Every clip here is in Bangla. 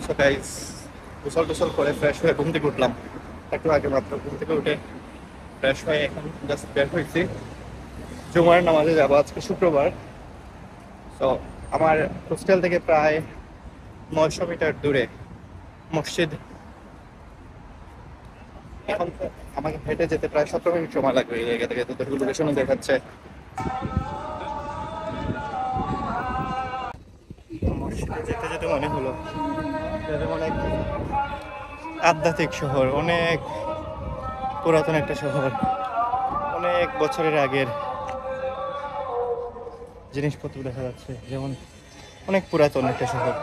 সো গাইস, গোসল টোসল করে ফ্রেশ হয়ে ঘুম থেকে উঠলাম একটু আগে মাত্র। ঘুম থেকে উঠে ফ্রেশ হয়ে এখন জাস্ট বের হয়েছি, জুমার নামাজে যাবো। আজকে শুক্রবার। তো আমার হোস্টেল থেকে প্রায় 900 মিটার দূরে মসজিদ। এখন আমাকে হেঁটে যেতে প্রায় 17 মিনিট সময় লাগবে। এই জায়গা থেকে তো লোকেশনও দেখাচ্ছে। মসজিদে যেতে যেতে মনে হলো অনেক আধ্যাত্মিক শহর, অনেক পুরাতন একটা শহর, অনেক বছরের আগের জিনিসপত্র দেখা যাচ্ছে, যেমন অনেক পুরাতন একটা শহর।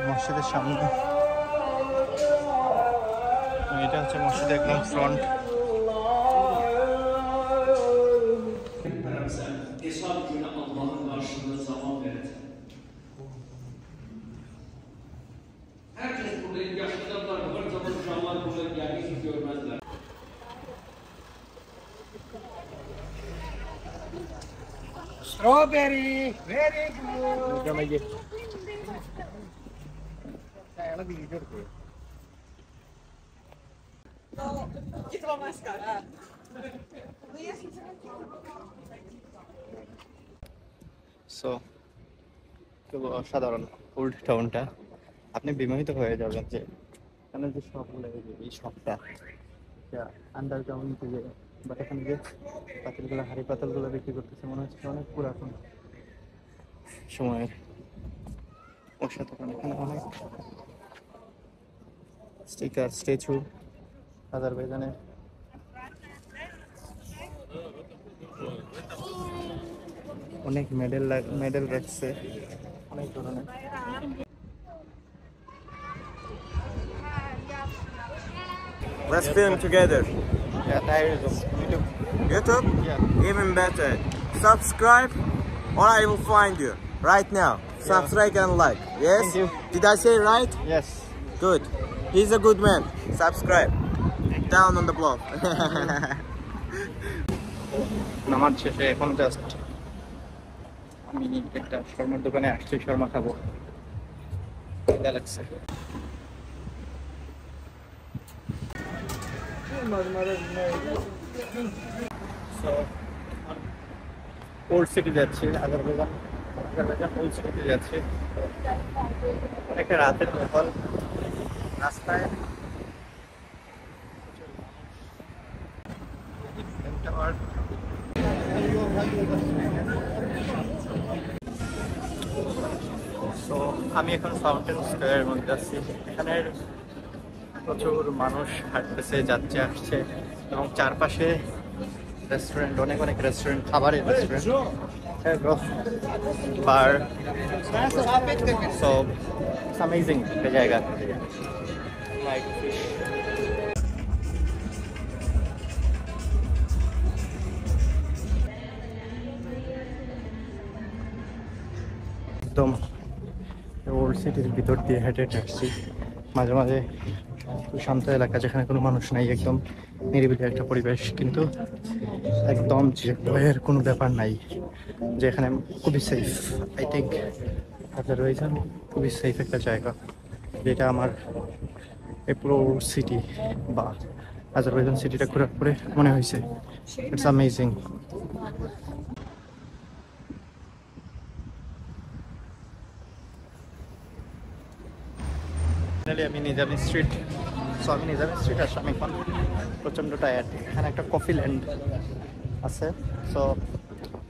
মসজিদের সামনে, এটা হচ্ছে মসজিদের একদম front. Hesap günü Allah'ın karşısında zaman verir. Herkes buradayım, yaşlılar var, zaman uşaklar burada geldiğini görmezler. Strawberry, very good. So অসাধারণ ওল্ড টাউনটা। আপনি বিমোহিত হয়ে যাবেন যে এখানে যে শপগুলো, এই শপটা আন্ডারগ্রাউন্ড থেকে, বাট এখানে যে পাতিলগুলো, হাড়ি পাতিলগুলো বিক্রি করতেছে, মনে হচ্ছে অনেক পুরাতন সময়ের। অসাধারণ। এখানে অনেক স্টিকার, স্ট্যাচু আজারবাইজানের। অনেক মেডেল রাখছে অনেক ধরনের। Let's film together. Yeah, there is YouTube. YouTube? Yeah. Even better. Subscribe or I will find you right now. Subscribe and like. Yes? Thank you. Did I say right? Yes. Good. He's a good man. Subscribe. Down on the blog. নামাজ শেষে এখন জাস্ট আমি একটা শর্মার দোকানে আসছি, শর্মা খাবো। মজা লাগছে। ওল্ড সিটি যাচ্ছি, আজারবাইজান ওল্ড সিটিতে যাচ্ছি। একটা রাতের মহল, রাস্তায় তো আমি এখন ফাউন্টেন স্কোয়ারের মধ্যে আছি। এখানের প্রচুর মানুষ হাঁটতেছে, যাচ্ছে, আসছে, এবং চারপাশে রেস্টুরেন্ট, অনেক রেস্টুরেন্ট, খাবারের restaurant, bar. So it's amazing একটা জায়গা। একদম ওল্ড সিটির ভিতর দিয়ে হেঁটে আসছি। মাঝে মাঝে শান্ত এলাকা, যেখানে কোনো মানুষ নাই, একদম নিরিবিলি একটা পরিবেশ, কিন্তু একদম যে ভয়ের কোনো ব্যাপার নাই, যে এখানে খুবই সেফ। আই থিঙ্ক আজারবাইজান খুবই সেফ একটা জায়গা, যেটা আমার এই পুরো সিটি বা আজারবাইজান সিটিটা ঘোরার পরে মনে হয়েছে ইটস অ্যামেজিং। আমি নিজামি স্ট্রিট আসলাম এখন। প্রচণ্ড টায়ার্ড। এখানে একটা কফি ল্যান্ড আছে, সো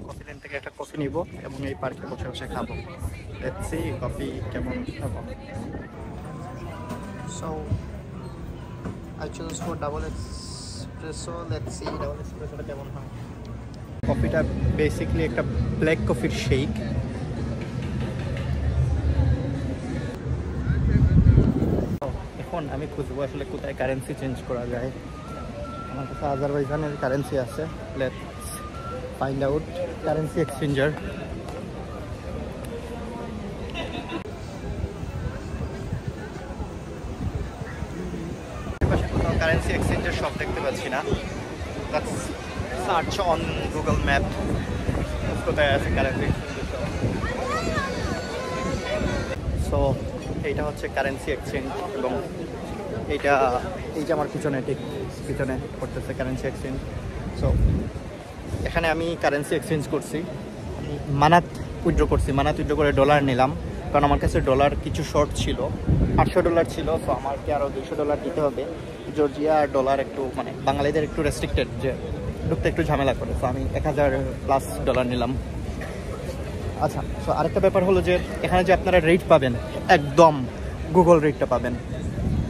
কফি ল্যান্ড থেকে একটা কফি নিব এবং এই পার্কে বসে বসে খাবো। লেটস সি কফি কেমন খাবো। So I choose for double espresso. Let's see double এসপ্রেসোটা কেমন হয়। কফিটা বেসিক্যালি একটা ব্ল্যাক কফির শেক। এখন আমি খুঁজবো আসলে কোথায় কারেন্সি চেঞ্জ করা যায়। আমার কাছে আজারবাইজানের কারেন্সি আছে। Let's find out currency exchanger. Currency এক্সচেঞ্জের শপ দেখতে পাচ্ছি না। সার্চ অন গুগল ম্যাপ কোথায় আছে কারেন্সি এক্সচেঞ্জের শপ। সো এইটা হচ্ছে কারেন্সি এক্সচেঞ্জ এবং এই যে আমার পিছনে করতেছে কারেন্সি এক্সচেঞ্জ। সো এখানে আমি কারেন্সি এক্সচেঞ্জ করছি, মানাত উইথড্র করছি, মানাত উইথড্র করে ডলার নিলাম, কারণ আমার কাছে ডলার কিছু শর্ট ছিল, $800 ছিল। সো আমাকে আরও $200 দিতে হবে। জর্জিয়া ডলার একটু মানে বাঙালিদের একটু রেস্ট্রিক্টেড, যে ঢুকতে একটু ঝামেলা করে। সো আমি $1000+ নিলাম। আচ্ছা, সো আরেকটা ব্যাপার হলো যে এখানে যে আপনারা রেট পাবেন একদম গুগল রেটটা পাবেন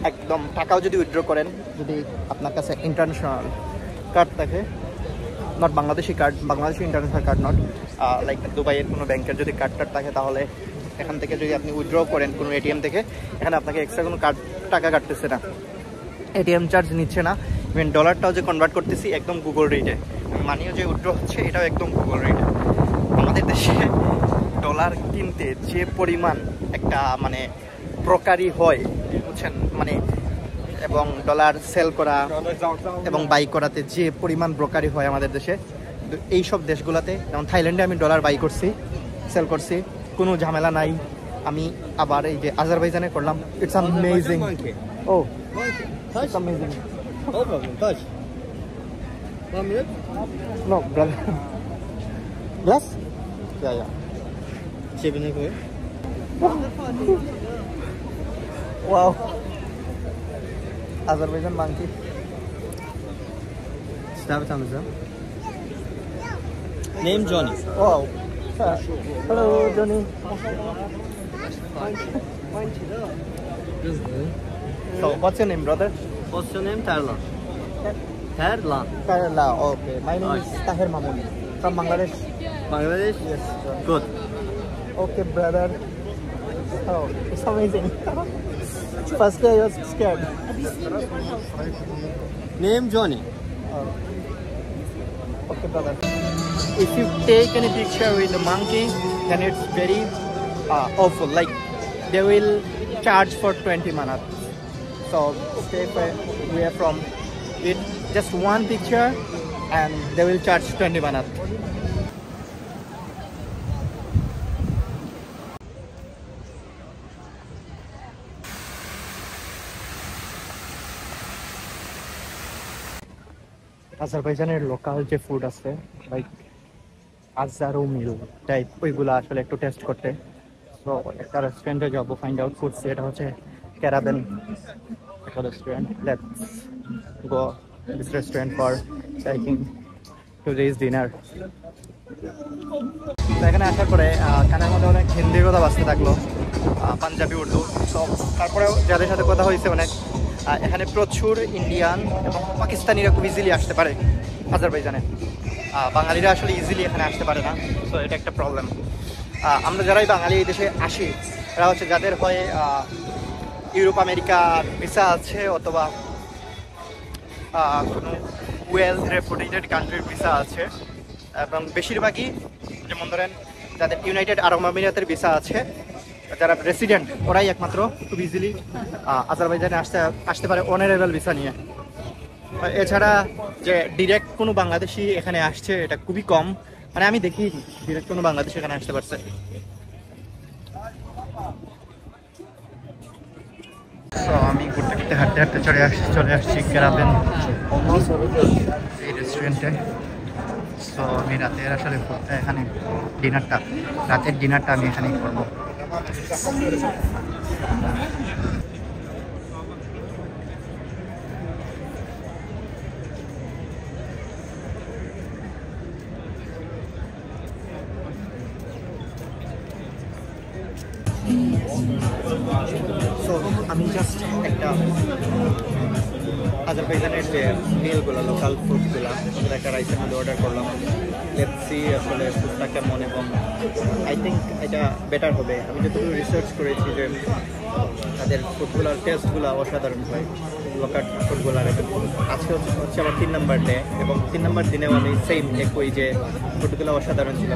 একদম। টাকাও যদি উইথড্র করেন, যদি আপনার কাছে ইন্টারন্যাশনাল কার্ড থাকে, not Bangladeshi card, Bangladeshi international card not, like দুবাইয়ের কোনো ব্যাংকের যদি কার্ড থাকে, তাহলে এখান থেকে যদি আপনি উইথড্র করেন কোনো এটিএম থেকে, এখানে আপনাকে এক্সট্রা কোনো টাকা কাটতেছে না, এটিএম চার্জ নিচ্ছে না। ইভেন ডলারটাও যে কনভার্ট করতেছি একদম গুগল রেটে, মানিও যে উইথড্র হচ্ছে এটাও একদম গুগল রেটে। আমাদের দেশে ডলার কিনতে যে পরিমাণ একটা মানে প্রকারই হয় বুঝছেন, মানে এবং ডলার সেল করা এবং বাই করাতে যে পরিমাণ ব্রোকারি হয় আমাদের দেশে, এই সব দেশগুলোতে, যেমন থাইল্যান্ডে আমি ডলার বাই করছি, সেল করছি, কোনো ঝামেলা নাই। আমি আবার এই যে আজারবাইজানে করলাম, it's amazing. Oh it's amazing. No problem. Touch. 1 minute. No brother, glass yeah 7 here. Wow, Azerbaijan monkey. Start with Hamza. Name Johnny. Wow. Hello, Johnny. So, what's your name, brother? What's your name? Tarlan. Tarlan. Kerala. Okay. My name is Tahir Mamun from Bangladesh. Bangladesh? Yes. Good. Okay, brother. Oh, it's amazing. First day I was scared. Name Johnny. Okay, brother. If you take any picture with the monkey, then it's very awful. Like they will charge for 20 manat. So stay away from it. Just one picture, and they will charge 20 manat. আজারবাইজানের local যে ফুড আছে, লাইক আজারো মিল টাইপ, ওইগুলো আসলে একটু টেস্ট করতে। সো একটা রেস্টুরেন্টে যাবো, ফাইন্ড আউট করছি, এটা হচ্ছে ক্যারাবেন একটা restaurant. Let's go this restaurant for taking today's dinner. তো এখানে আসার পরে কানের মধ্যে অনেক হিন্দি কথা বাজতে থাকলো, পাঞ্জাবি, উর্দু। সব তারপরেও যাদের সাথে কথা হয়েছে অনেক, এখানে প্রচুর ইন্ডিয়ান এবং পাকিস্তানিরা খুব ইজিলি আসতে পারে আজারবাইজানে। বাঙালিরা আসলে ইজিলি এখানে আসতে পারে না। সো এটা একটা প্রবলেম। আমরা যারাই বাঙালি এই দেশে আসি, এরা হচ্ছে যাদের হয় ইউরোপ আমেরিকার ভিসা আছে, অথবা কোনো ওয়েল রেপুটেটেড কান্ট্রির ভিসা আছে, এবং বেশিরভাগই যেমন ধরেন যাদের ইউনাইটেড আরব আমিরাতের ভিসা আছে, যারা রেসিডেন্ট, ওরাই একমাত্র খুব ইজিলি আজারবাইজানে আসতে পারে অনারেবল ভিসা নিয়ে। এছাড়া যে ডিরেক্ট কোনো বাংলাদেশি এখানে আসছে এটা খুবই কম, মানে আমি দেখি ডিরেক্ট কোনো বাংলাদেশি এখানে আসতে পারছে। সো আমি ঘুরতে ঘুরতে হাঁটতে হাঁটতে চলে আসছি ক্যারাবেন এই রেস্টুরেন্টে। সো আমি রাতের আসলে এখানে রাতের ডিনারটা আমি এখানেই করবো। সো আমি জাস্ট একটা আজারবাইজানের যে মিলগুলো, লোকাল ফুডগুলো, একটা রাইসের মধ্যে অর্ডার করলাম। লেটস সি আসলে ফুডটা কেমন, এবং আই থিঙ্ক এটা বেটার হবে। আমি যতটুকু রিসার্চ করেছি যে তাদের ফুডগুলোর টেস্টগুলো অসাধারণ হয়, লোকাল ফুডগুলোর। আজকে হচ্ছে আমার 3 নম্বর ডে, এবং 3 নম্বর দিনেও আমি সেম একই যে ফুডগুলো অসাধারণ ছিল।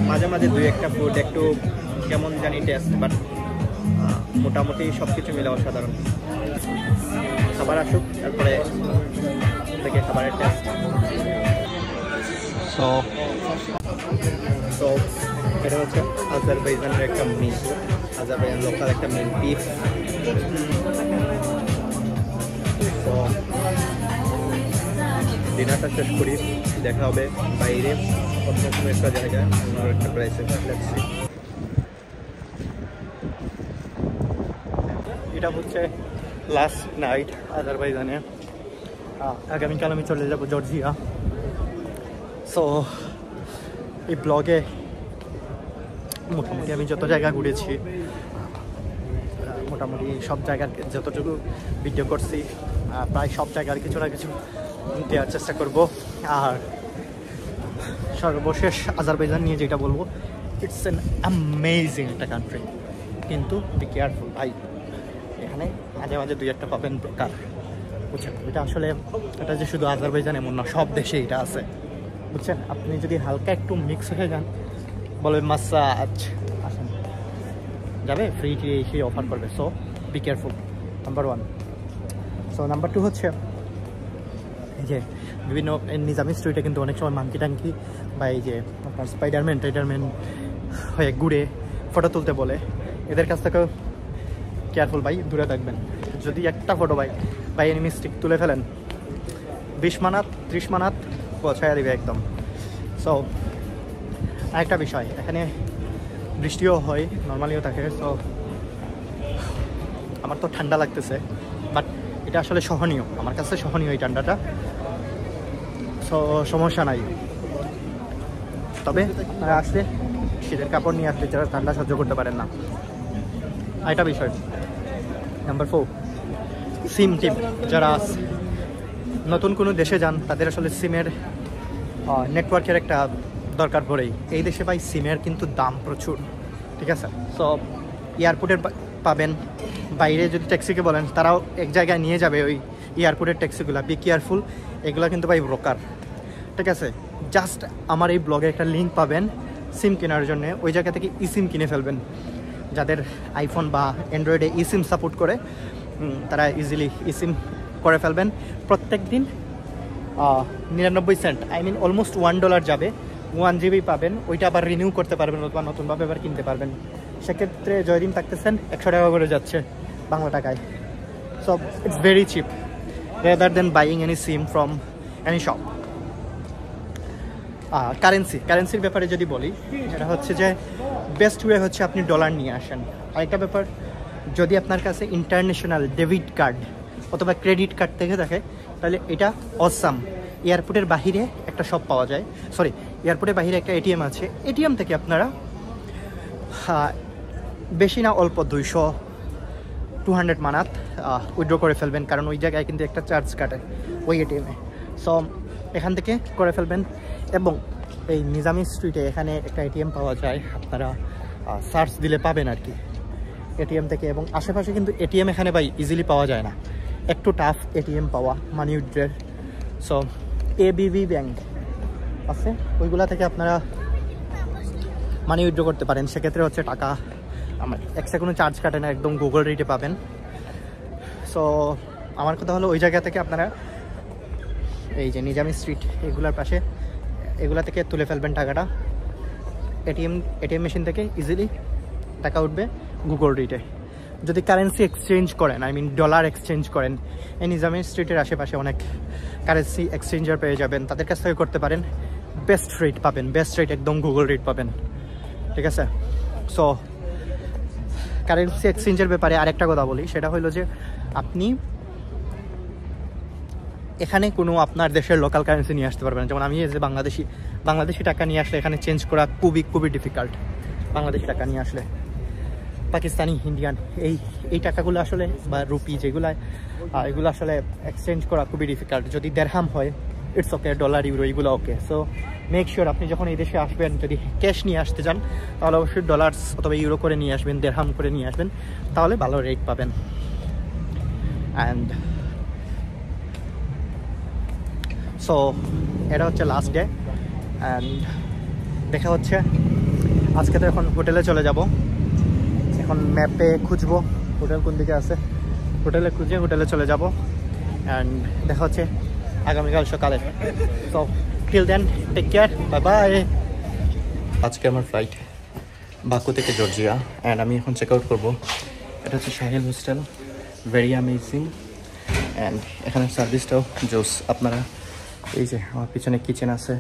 মাঝে মাঝে 2-1টা ফুড একটু কেমন জানি টেস্ট, বাট মোটামুটি সব কিছু মিলে অসাধারণ। খাবার আসুক, তারপরে থেকে খাবারের টেস্ট। সো এটা হচ্ছে আজারবাইজানের একটা মিল, আজারবাইজান লোকাল একটা মিল, বিফ। তো ডিনারটা শেষ করি, দেখা হবে বাইরে অন্য কোনো একটা জায়গায়, অন্য একটা প্রাইসে। এটা হচ্ছে লাস্ট নাইট আজারবাইজানে। আগামীকাল আমি চলে যাব জর্জিয়া। সো এই ব্লগে মোটামুটি আমি যত জায়গা ঘুরেছি, মোটামুটি সব জায়গার যতটুকু ভিডিও করছি, প্রায় সব জায়গার কিছু না কিছু দেওয়ার চেষ্টা করব। আর সর্বশেষ আজারবাইজান নিয়ে যেটা বলবো, ইটস অ্যান অ্যামেজিং একটা কান্ট্রি, কিন্তু বি কেয়ারফুল ভাই, এখানে মাঝে মাঝে দুই একটা পাবেন প্রকার, বুঝছেন? এটা আসলে এটা যে শুধু আজারবাইজান এমন না, সব দেশে এটা আছে, বুঝছেন? আপনি যদি হালকা একটু মিক্স হয়ে যান, বলবে মাসাজ আসেন, যাবে ফ্রি টি এসে অফার করবে। So be careful, number 1। So number 2 হচ্ছে এই যে বিভিন্ন নিজামি স্ট্রিটে কিন্তু অনেক সময় মাঙ্কি টাঙ্কি বা এই যে আপনার স্পাইডারম্যান হয়ে ঘুরে ফটো তুলতে বলে, এদের কাছ থেকেও কেয়ারফুল ভাই, দূরে থাকবেন। যদি একটা ফটো বাই এনি মিস্টেক তুলে ফেলেন, 20 মানাত 30 মানাত পৌঁছায় দেবে একদম। সো আরেকটা বিষয়, এখানে বৃষ্টিও হয়, নর্মালিও থাকে। সো আমার তো ঠান্ডা লাগতেছে, বাট এটা আসলে সহনীয়, আমার কাছে সহনীয় এই ঠান্ডাটা। সো সমস্যা নাই, তবে আসলে শীতের কাপড় নিয়ে আসলে যারা ঠান্ডা সহ্য করতে পারেন না। আরেকটা বিষয়, নাম্বার 4, সিম টিম। যারা নতুন কোনো দেশে যান, তাদের আসলে সিমের নেটওয়ার্কের একটা দরকার পড়েই। এই দেশে ভাই সিমের কিন্তু দাম প্রচুর, ঠিক আছে? সো এয়ারপোর্টের পাবেন, বাইরে যদি ট্যাক্সিকে বলেন, তারাও এক জায়গায় নিয়ে যাবে ওই এয়ারপোর্টের ট্যাক্সিগুলো। বি কেয়ারফুল, এগুলো কিন্তু ভাই ব্রোকার, ঠিক আছে? জাস্ট আমার এই ব্লগে একটা লিঙ্ক পাবেন সিম কেনার জন্য, ওই জায়গা থেকে ই সিম কিনে ফেলবেন। যাদের আইফোন বা অ্যান্ড্রয়েডে ই সিম সাপোর্ট করে, তারা ইজিলি ই সিম করে ফেলবেন। প্রত্যেক দিন 99 সেন্ট, আই মিন অলমোস্ট $1 যাবে, 1 GB পাবেন। ওইটা আবার রিনিউ করতে পারবেন অথবা নতুনভাবে আবার কিনতে পারবেন। সেক্ষেত্রে জয়দিন থাকতেছেন 100 টাকা করে যাচ্ছে বাংলা টাকায়। So it's very cheap rather than buying any SIM from any shop. কারেন্সির ব্যাপারে যদি বলি, এটা হচ্ছে যে বেস্ট ওয়ে হচ্ছে আপনি ডলার নিয়ে আসেন। আরেকটা ব্যাপার, যদি আপনার কাছে ইন্টারন্যাশনাল ডেবিট কার্ড অথবা ক্রেডিট কার্ড থেকে থাকে, তাহলে এটা অসাম। এয়ারপোর্টের বাহিরে একটা শপ পাওয়া যায়, সরি এয়ারপোর্টের বাহিরে একটা এটিএম আছে। এটিএম থেকে আপনারা বেশি না অল্প 200 মানাত উইথড্র করে ফেলবেন, কারণ ওই জায়গায় কিন্তু একটা চার্জ কাটে ওই এটিএমে। সো এখান থেকে করে ফেলবেন। এবং এই নিজামি স্ট্রিটে এখানে একটা এটিএম পাওয়া যায়, আপনারা সার্চ দিলে পাবেন আর কি এটিএম থেকে। এবং আশেপাশে কিন্তু এটিএম এখানে ভাই ইজিলি পাওয়া যায় না, একটু টাফ এটিএম পাওয়া মানি উইথড্রের। সো এবিবি ব্যাংক আছে, ওইগুলা থেকে আপনারা মানি উইথড্র করতে পারেন। সেক্ষেত্রে হচ্ছে টাকা আমার এক্সট্রা কোনো চার্জ কাটে না, একদম গুগল রেটে পাবেন। সো আমার কথা হলো ওই জায়গা থেকে আপনারা এই যে নিজামি স্ট্রিট এগুলার পাশে এগুলা থেকে তুলে ফেলবেন টাকাটা। এটিএম মেশিন থেকে ইজিলি টাকা উঠবে গুগল রেটে। যদি কারেন্সি এক্সচেঞ্জ করেন, আই মিন ডলার এক্সচেঞ্জ করেন, এই নিজামি স্ট্রিটের আশেপাশে অনেক কারেন্সি এক্সচেঞ্জার পেয়ে যাবেন, তাদের কাছ থেকে করতে পারেন। বেস্ট রেট পাবেন, বেস্ট রেট একদম গুগল রেট পাবেন, ঠিক আছে? সো কারেন্সি এক্সচেঞ্জের ব্যাপারে আরেকটা কথা বলি, সেটা হলো যে আপনি এখানে কোনো আপনার দেশের লোকাল কারেন্সি নিয়ে আসতে পারবেন না। যেমন আমি এই যে বাংলাদেশি টাকা নিয়ে আসলে এখানে চেঞ্জ করা খুবই ডিফিকাল্ট। বাংলাদেশি টাকা নিয়ে আসলে পাকিস্তানি, ইন্ডিয়ান এই টাকাগুলো আসলে বা রুপি যেগুলো, এগুলো আসলে এক্সচেঞ্জ করা খুবই ডিফিকাল্ট। যদি দেড়হাম হয় ইটস ওকে, ডলার ইউরো এগুলো ওকে। সো মেক শিওর আপনি যখন এই দেশে আসবেন, যদি ক্যাশ নিয়ে আসতে চান, তাহলে অবশ্যই ডলার্স অথবা ইউরো করে নিয়ে আসবেন, দেড়হাম করে নিয়ে আসবেন, তাহলে ভালো রেট পাবেন। অ্যান্ড সো এটা হচ্ছে লাস্ট ডে, অ্যান্ড দেখা হচ্ছে। আজকে তো এখন হোটেলে চলে যাব। এখন ম্যাপে খুঁজবো হোটেল কোন দিকে আছে, হোটেলে খুঁজে হোটেলে চলে যাব। অ্যান্ড দেখা হচ্ছে আগামীকাল সকালে। তো till then take care, bye bye. আজকে আমার ফ্লাইট বাকু থেকে জর্জিয়া, অ্যান্ড আমি এখন চেক আউট করবো। এটা হচ্ছে Sahel hostel, very amazing, and এখানের সার্ভিসটাও জোস। আপনারা এই যে আমার পিছনে কিচেন আছে,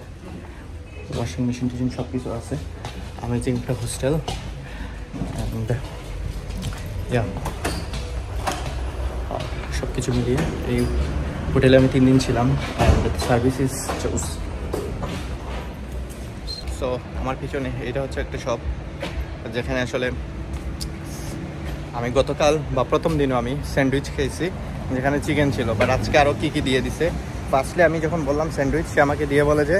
ওয়াশিং মেশিন টিচিন সব কিছু আছে। অ্যামেজিং একটা হোস্টেল, অ্যান্ড ইয়া সব কিছু মিলিয়ে এই হোটেলে আমি 3 দিন ছিলাম, অ্যান্ড সার্ভিস ইজ জোস। সো আমার পিছনে এটা হচ্ছে একটা শপ যেখানে আসলে আমি গতকাল বা প্রথম দিনও আমি স্যান্ডউইচ খেয়েছি, যেখানে চিকেন ছিল, বাট আজকে আরও কী কী দিয়ে দিছে। ফার্স্টলি আমি যখন বললাম স্যান্ডউইচ, সে আমাকে দিয়ে বলে যে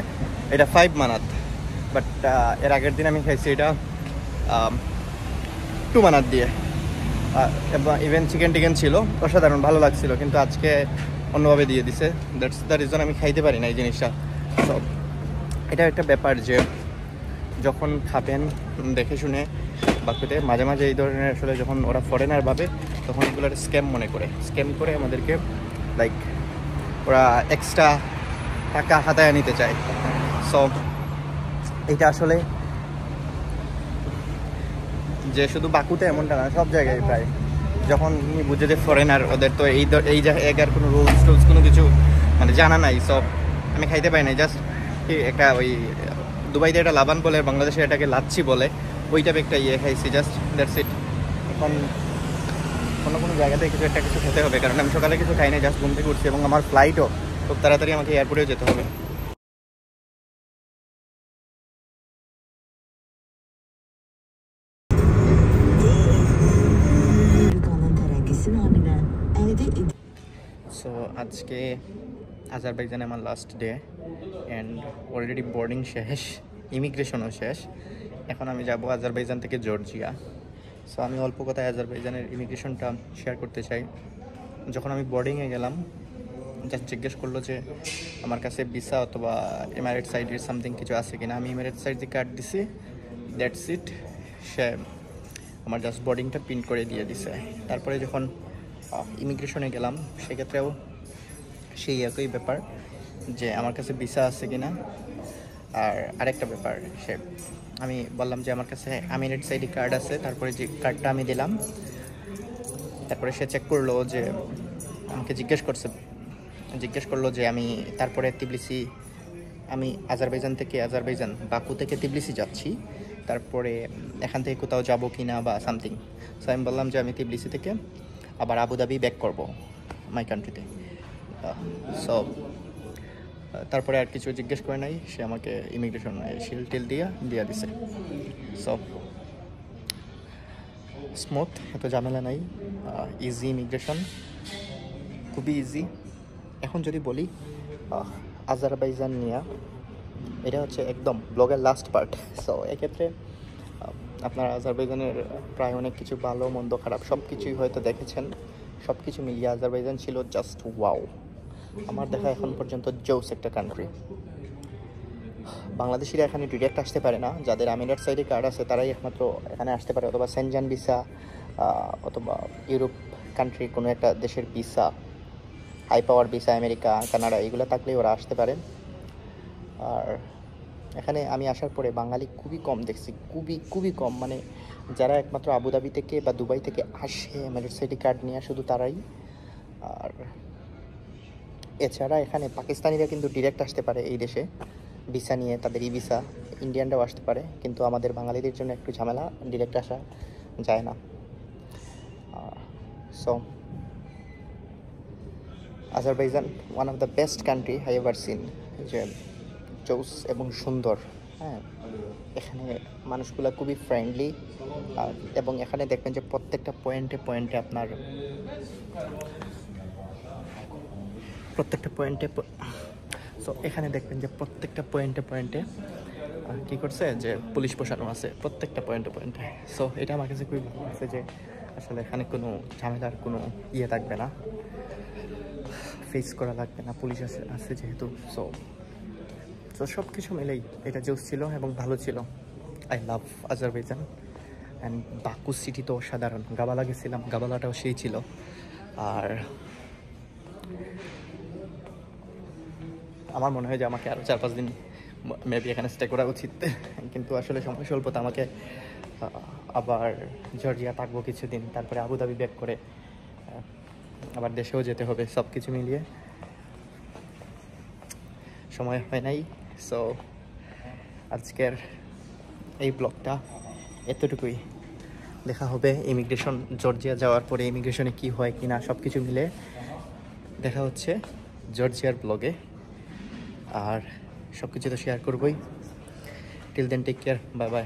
এটা 5 মানাত, বাট এর আগের দিন আমি খাইছি এটা 2 মানাত দিয়ে, এবং ইভেন চিকেন টিকেন ছিল, অসাধারণ ভালো লাগছিল। কিন্তু আজকে অন্যভাবে দিয়ে দিছে, দ্যাটস দ্য রিজন আমি খাইতে পারি না এই জিনিসটা। তো এটা একটা ব্যাপার যে যখন খাবেন দেখে শুনে বাকুতে, মাঝে মাঝে এই ধরনের আসলে যখন ওরা ফরেনার ভাবে তখন এগুলোর স্ক্যাম মনে করে, স্ক্যাম করে আমাদেরকে লাইক ওরা এক্সট্রা টাকা হাতায় নিতে চায়। সো এটা আসলে যে শুধু বাকুতে এমনটা না, সব জায়গায় প্রায় যখন বুঝে যে ফরেনার, ওদের তো এই জায়গার কোনো রুলস টুলস কোনো কিছু মানে জানা নাই। সব আমি খাইতে পাই নাই, জাস্ট একটা ওই দুবাইতে এটা লাবান বলে, বাংলাদেশে এটাকে লাচ্ছি বলে, ওই টাইপের একটা ইয়ে খাইছি, জাস্ট দ্যাটস ইট। এখন কোনো জায়গাতে কিছু খেতে হবে, কারণ আমি সকালে কিছু খাই নাই, জাস্ট ঘুম থেকে উঠছি, এবং আমার ফ্লাইটও খুব তাড়াতাড়ি আমাকে এয়ারপোর্টেও যেতে হবে। সো আজকে আজারবাইজানে আমার last day, and already boarding শেষ, ইমিগ্রেশনও শেষ। এখন আমি যাব আজারবাইজান থেকে জর্জিয়া। সো আমি অল্প কথায় আজারবাইজানের ইমিগ্রেশনটা শেয়ার করতে চাই। যখন আমি বোর্ডিংয়ে গেলাম, জাস্ট জিজ্ঞেস করলো যে আমার কাছে ভিসা অথবা এমিরেট সাইডের সামথিং কিছু আছে কিনা। আমি এমিরেট সাইড দিয়ে কার্ড দিছি, দ্যাটস ইট। সে আমার জাস্ট বোর্ডিংটা প্রিন্ট করে দিয়ে দিছে। তারপরে যখন ইমিগ্রেশনে গেলাম, সেক্ষেত্রেও সেই একই ব্যাপার যে আমার কাছে ভিসা আছে কিনা। আর আরেকটা ব্যাপার, সে আমি বললাম যে আমার কাছে এমিরেট সাইডি কার্ড আছে, তারপরে যে কার্ডটা আমি দিলাম, তারপরে সে চেক করলো যে আমাকে জিজ্ঞেস করলো যে আমি তারপরে তিবলিসি, আমি আজারবাইজান বাকু থেকে তিবলিসি যাচ্ছি, তারপরে এখান থেকে কোথাও যাবো কি না বা সামথিং। সো আমি বললাম যে আমি তিবলিসি থেকে আবার আবুধাবি ব্যাক করবো মাই কান্ট্রিতে। সো তারপরে আর কিছু জিজ্ঞেস করে নাই, সে আমাকে ইমিগ্রেশন শিল টিল দিয়ে দিছে। সো স্মুথ, এত ঝামেলা নাই, ইজি ইমিগ্রেশন, খুবই ইজি। এখন যদি বলি আজারবাইজান নিয়ে, এটা হচ্ছে একদম ব্লগের লাস্ট পার্ট। সো এক্ষেত্রে আপনারা আজারবাইজানের প্রায় অনেক কিছু ভালো মন্দ খারাপ সব কিছুই হয়তো দেখেছেন। সব কিছু মিলিয়ে আজারবাইজান ছিল জাস্ট ওয়াও। আমার দেখা এখন পর্যন্ত জোস একটা কান্ট্রি। বাংলাদেশিরা এখানে ডিরেক্ট আসতে পারে না, যাদের আমিরাত সাইডে কার্ড আছে তারাই একমাত্র এখানে আসতে পারে, অথবা সেনজান ভিসা অথবা ইউরোপ কান্ট্রি কোনো একটা দেশের visa, high power visa, America, Canada, এগুলো থাকলেই ওরা আসতে পারে। আর এখানে আমি আসার পরে বাঙালি খুবই কম দেখছি, খুবই কম। মানে যারা একমাত্র আবুধাবি থেকে বা দুবাই থেকে আসে এমিরেট সাইডি কার্ড নিয়ে, শুধু তারাই। আর এছাড়া এখানে পাকিস্তানিরা কিন্তু ডিরেক্ট আসতে পারে এই দেশে ভিসা নিয়ে, তাদের ই ভিসা। ইন্ডিয়ানরাও আসতে পারে, কিন্তু আমাদের বাঙালিদের জন্য একটু ঝামেলা, ডিরেক্ট আসা যায় না। So Azerbaijan one of the best country I ever seen, যে জোস এবং সুন্দর। হ্যাঁ, এখানে মানুষগুলো খুবই ফ্রেন্ডলি, এবং এখানে দেখবেন যে প্রত্যেকটা পয়েন্টে আপনার সো এখানে দেখবেন যে প্রত্যেকটা পয়েন্টে কী করছে যে পুলিশ বসানো আছে প্রত্যেকটা পয়েন্টে। সো এটা আমার কাছে খুবই ভালো লাগছে যে আসলে এখানে কোনো ঝামেলার কোনো ইয়ে থাকবে না, ফেস করা লাগবে না, পুলিশ আছে যেহেতু। সো সব কিছু মিলেই এটা জোস ছিল এবং ভালো ছিল। I love Azerbaijan. And Baku city তো অসাধারণ। গাবালা গেছিলাম, গাবালাটাও সেই ছিল। আর আমার মনে হয় যে আমাকে আরও 4-5 দিন মেবি এখানে স্টে করা উচিত, কিন্তু আসলে সময় স্বল্পতা। আমাকে আবার জর্জিয়া থাকবো কিছুদিন, তারপরে আবুধাবি ব্যাক করে আবার দেশেও যেতে হবে। সব কিছু মিলিয়ে সময় হয় নাই। সো আজকের এই ব্লগটা এতটুকুই। দেখা হবে ইমিগ্রেশন, জর্জিয়া যাওয়ার পরে ইমিগ্রেশনে কি হয় কি না সব কিছু মিলে দেখা হচ্ছে জর্জিয়ার ব্লগে। আর সব কিছু তো শেয়ার করবোই। Till then take care, bye by.